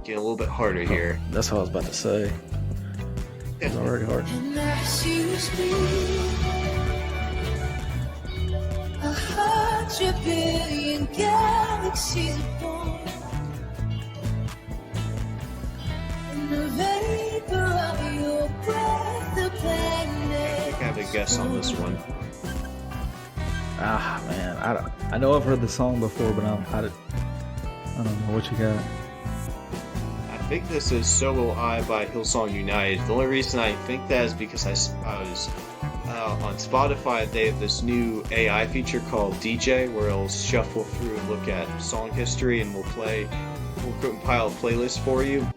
Get a little bit harder here. That's what I was about to say. It's already hard. And as you speak, 100 billion galaxies are born. In the vapor of your breath, the planet. I think I have a guess on this one. Ah, man, I know I've heard the song before, but I don't know what you got. I think this is So Will I by Hillsong United. The only reason I think that is because I was on Spotify. They have this new AI feature called DJ where it'll shuffle through and look at song history and we'll compile a playlist for you.